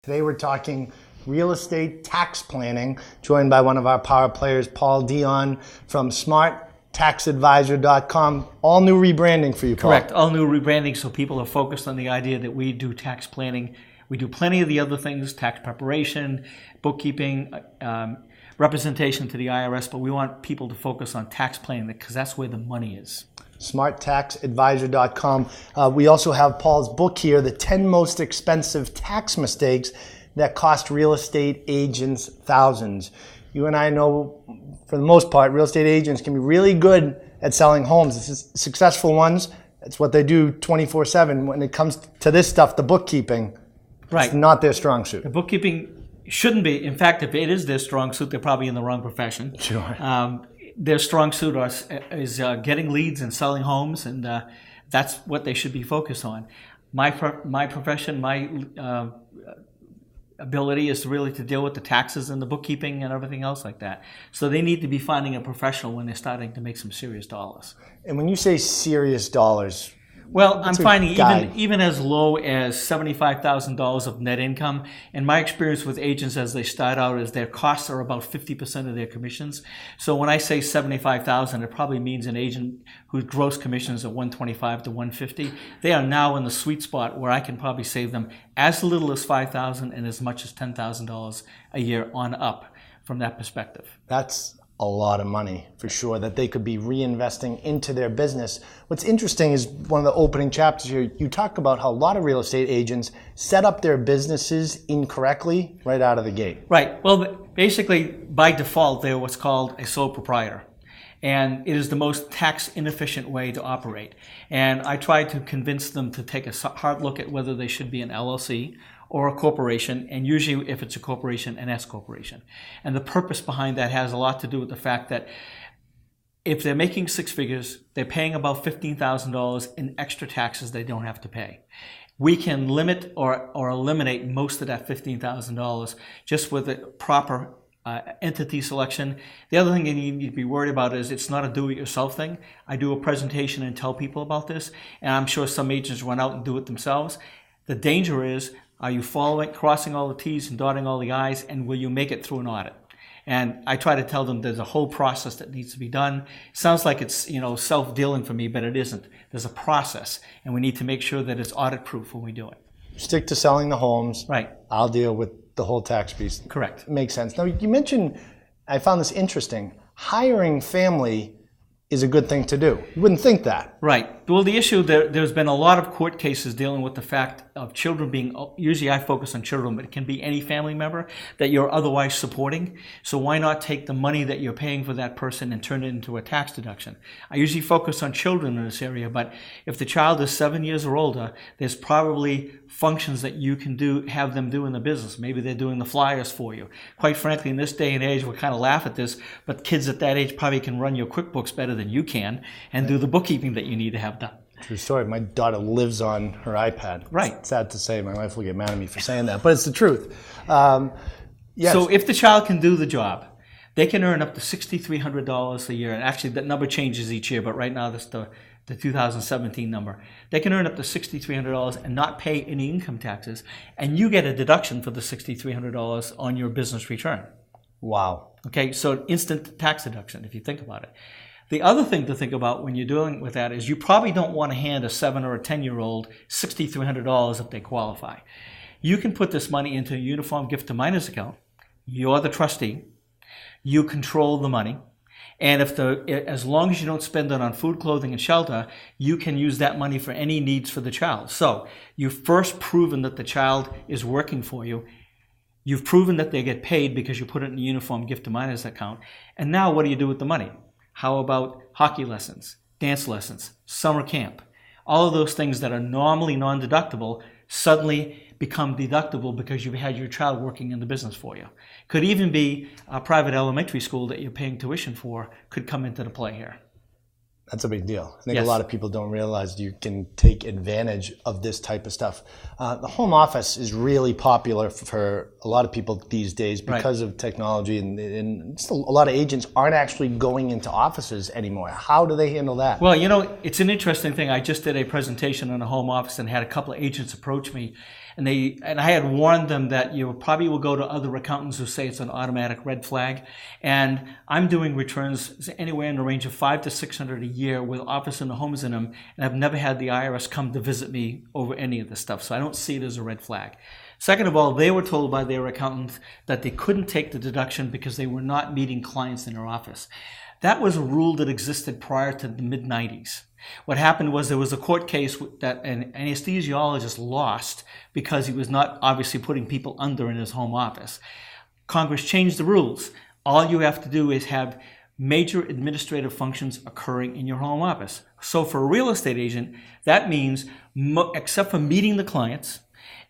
Today we're talking real estate tax planning, joined by one of our power players, Dion from smarttaxadvisor.com. All new rebranding for you, Paul. Correct, all new rebranding, so people are focused on the idea that we do tax planning. We do plenty of the other things, tax preparation, bookkeeping, representation to the IRS, but we want people to focus on tax planning because that's where the money is. smarttaxadvisor.com. We also have Paul's book here, The 10 Most Expensive Tax Mistakes That Cost Real Estate Agents Thousands. You and I know, for the most part, real estate agents can be really good at selling homes. Successful ones, it's what they do 24/7. When it comes to this stuff, the bookkeeping, it's not their strong suit. The bookkeeping shouldn't be. In fact, if it is their strong suit, they're probably in the wrong profession. Sure. Their strong suit is getting leads and selling homes, and that's what they should be focused on. My profession, my ability is really to deal with the taxes and the bookkeeping and everything else like that. So they need to be finding a professional when they're starting to make some serious dollars. And when you say serious dollars, well, I'm finding even as low as $75,000 of net income. And my experience with agents as they start out is their costs are about 50% of their commissions. So when I say $75,000, it probably means an agent whose gross commissions are $125 to $150. They are now in the sweet spot where I can probably save them as little as $5,000 and as much as $10,000 a year on up from that perspective. That's a lot of money for sure that they could be reinvesting into their business. What's interesting is one of the opening chapters here, you talk about how a lot of real estate agents set up their businesses incorrectly right out of the gate. Right. Well, basically, by default, they're what's called a sole proprietor. And it is the most tax inefficient way to operate. And I try to convince them to take a hard look at whether they should be an LLC or a corporation, and usually if it's a corporation, an S corporation. And the purpose behind that has a lot to do with the fact that if they're making six figures, they're paying about $15,000 in extra taxes they don't have to pay. We can limit or eliminate most of that $15,000 just with a proper entity selection. The other thing you need to be worried about is it's not a do-it-yourself thing. I do a presentation and tell people about this, and I'm sure some agents run out and do it themselves. The danger is, are you crossing all the T's and dotting all the I's, and will you make it through an audit? And I try to tell them there's a whole process that needs to be done. It sounds like it's self-dealing for me, but it isn't. There's a process, and we need to make sure that it's audit-proof when we do it. Stick to selling the homes. Right. I'll deal with the whole tax piece. Correct. Makes sense. Now, you mentioned, I found this interesting, hiring family is a good thing to do. You wouldn't think that. Right. Well, the issue, there's been a lot of court cases dealing with the fact of children being, usually I focus on children, but it can be any family member that you're otherwise supporting. So why not take the money that you're paying for that person and turn it into a tax deduction? I usually focus on children in this area, but if the child is 7 years or older, there's probably functions that you can have them do in the business. Maybe they're doing the flyers for you. Quite frankly, in this day and age, we kind of laugh at this, but kids at that age probably can run your QuickBooks better than you can and do the bookkeeping that you need to have done. True story. My daughter lives on her iPad. Right. It's sad to say. My wife will get mad at me for saying that, but it's the truth. Yes. So if the child can do the job, they can earn up to $6,300 a year. And actually, that number changes each year, but right now that's the 2017 number. They can earn up to $6,300 and not pay any income taxes, and you get a deduction for the $6,300 on your business return. Wow. Okay, so instant tax deduction if you think about it. The other thing to think about when you're dealing with that is you probably don't want to hand a 7 or a 10-year-old $6,300 if they qualify. You can put this money into a uniform gift to minors account. You're the trustee. You control the money. And as long as you don't spend it on food, clothing, and shelter, you can use that money for any needs for the child. So you've first proven that the child is working for you. You've proven that they get paid because you put it in a uniform gift to minors account. And now what do you do with the money? How about hockey lessons, dance lessons, summer camp? All of those things that are normally non-deductible suddenly become deductible because you've had your child working in the business for you. Could even be a private elementary school that you're paying tuition for could come into the play here. That's a big deal. I think Yes. a lot of people don't realize you can take advantage of this type of stuff. The home office is really popular for a lot of people these days because of technology, and still a lot of agents aren't actually going into offices anymore. How do they handle that? Well, it's an interesting thing. I just did a presentation on a home office and had a couple of agents approach me, And I had warned them that you probably will go to other accountants who say it's an automatic red flag. And I'm doing returns anywhere in the range of $500 to $600 a year with office and homes in them. And I've never had the IRS come to visit me over any of this stuff. So I don't see it as a red flag. Second of all, they were told by their accountant that they couldn't take the deduction because they were not meeting clients in their office. That was a rule that existed prior to the mid-90s. What happened was there was a court case that an anesthesiologist lost because he was not obviously putting people under in his home office. Congress changed the rules. All you have to do is have major administrative functions occurring in your home office. So for a real estate agent, that means, except for meeting the clients,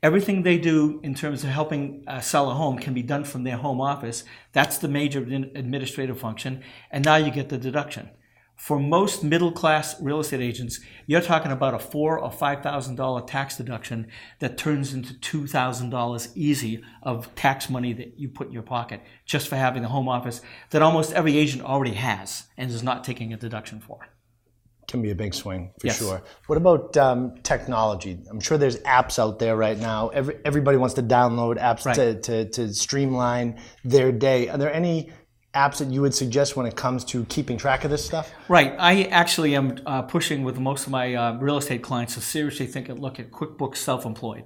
everything they do in terms of helping sell a home can be done from their home office. That's the major administrative function. And now you get the deduction. For most middle-class real estate agents, you're talking about a $4,000 or $5,000 tax deduction that turns into $2,000 easy of tax money that you put in your pocket just for having a home office that almost every agent already has and is not taking a deduction for. Can be a big swing, for Yes. sure. What about technology? I'm sure there's apps out there right now. Everybody wants to download apps to streamline their day. Are there any apps that you would suggest when it comes to keeping track of this stuff? Right. I actually am pushing with most of my real estate clients to seriously look at QuickBooks Self-Employed.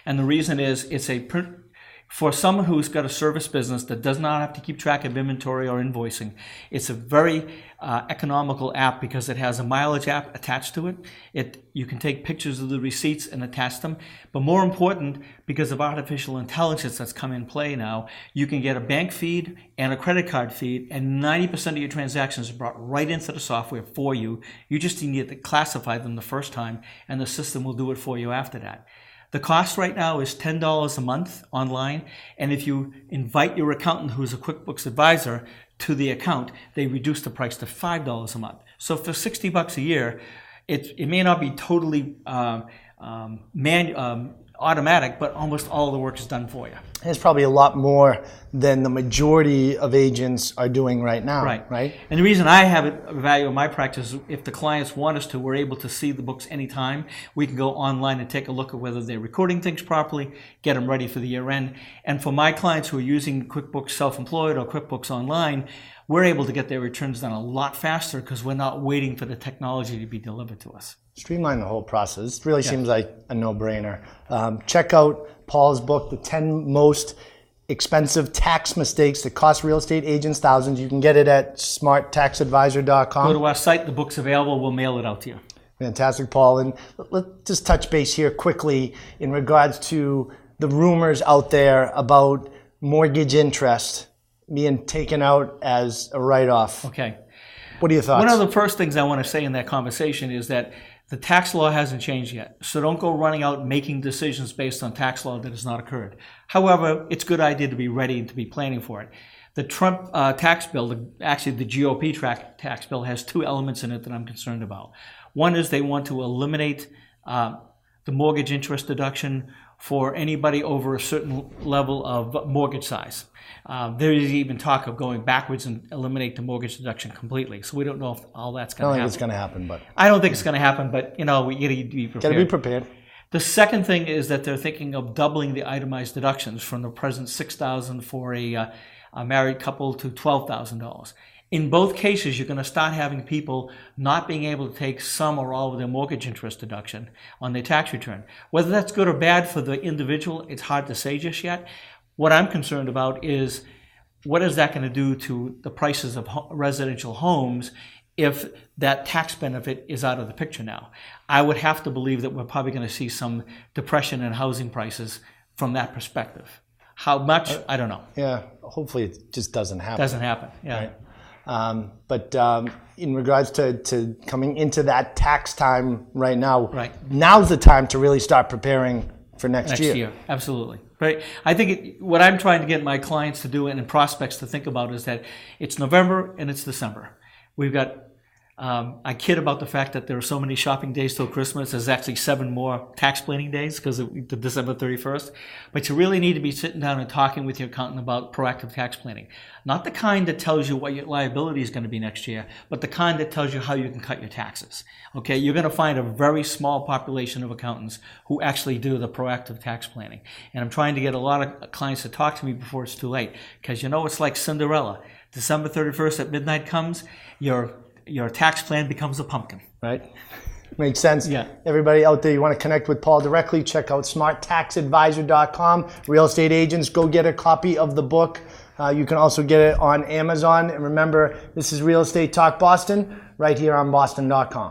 And the reason is for someone who's got a service business that does not have to keep track of inventory or invoicing, it's a very economical app because it has a mileage app attached to it. You can take pictures of the receipts and attach them. But more important, because of artificial intelligence that's come in play now, you can get a bank feed and a credit card feed, and 90% of your transactions are brought right into the software for you. You just need to classify them the first time, and the system will do it for you after that. The cost right now is $10 a month online, and if you invite your accountant who's a QuickBooks advisor to the account, they reduce the price to $5 a month. So for $60 a year, it may not be totally automatic, but almost all of the work is done for you. It's probably a lot more than the majority of agents are doing right now, right? And the reason I have it value in my practice is if the clients want us to, we're able to see the books anytime. We can go online and take a look at whether they're recording things properly, get them ready for the year end. And for my clients who are using QuickBooks Self-Employed or QuickBooks Online, we're able to get their returns done a lot faster because we're not waiting for the technology to be delivered to us. Streamline the whole process. It really seems like a no-brainer. Check out Paul's book, The 10 Most Expensive Tax Mistakes That Cost Real Estate Agents Thousands. You can get it at smarttaxadvisor.com. Go to our site. The book's available. We'll mail it out to you. Fantastic, Paul. And let's just touch base here quickly in regards to the rumors out there about mortgage interest being taken out as a write-off. Okay. What are your thoughts? One of the first things I want to say in that conversation is that the tax law hasn't changed yet. So don't go running out making decisions based on tax law that has not occurred. However, it's a good idea to be ready and to be planning for it. The Trump tax bill, actually the GOP tax bill, has two elements in it that I'm concerned about. One is they want to eliminate the mortgage interest deduction for anybody over a certain level of mortgage size. There is even talk of going backwards and eliminate the mortgage deduction completely. So we don't know if all that's going to happen. I don't think it's going to happen, but I don't think it's going to happen. But we got to be prepared. Got to be prepared. The second thing is that they're thinking of doubling the itemized deductions from the present $6,000 for a married couple to $12,000. In both cases, you're going to start having people not being able to take some or all of their mortgage interest deduction on their tax return. Whether that's good or bad for the individual, it's hard to say just yet. What I'm concerned about is what is that going to do to the prices of residential homes if that tax benefit is out of the picture now. I would have to believe that we're probably going to see some depression in housing prices from that perspective. How much? I don't know. Yeah, hopefully it just doesn't happen. Doesn't happen, yeah. Right. But in regards to coming into that tax time right now, now's the time to really start preparing for next year. Absolutely. Right. I think what I'm trying to get my clients to do and prospects to think about is that it's November and it's December. We've got I kid about the fact that there are so many shopping days till Christmas. There's actually 7 more tax planning days because of the December 31st. But you really need to be sitting down and talking with your accountant about proactive tax planning. Not the kind that tells you what your liability is going to be next year, but the kind that tells you how you can cut your taxes. Okay, you're going to find a very small population of accountants who actually do the proactive tax planning. And I'm trying to get a lot of clients to talk to me before it's too late, because it's like Cinderella. December 31st at midnight comes, your tax plan becomes a pumpkin. Right? Makes sense. Yeah. Everybody out there, you want to connect with Paul directly, check out smarttaxadvisor.com. Real estate agents, go get a copy of the book. You can also get it on Amazon. And remember, this is Real Estate Talk Boston, right here on boston.com.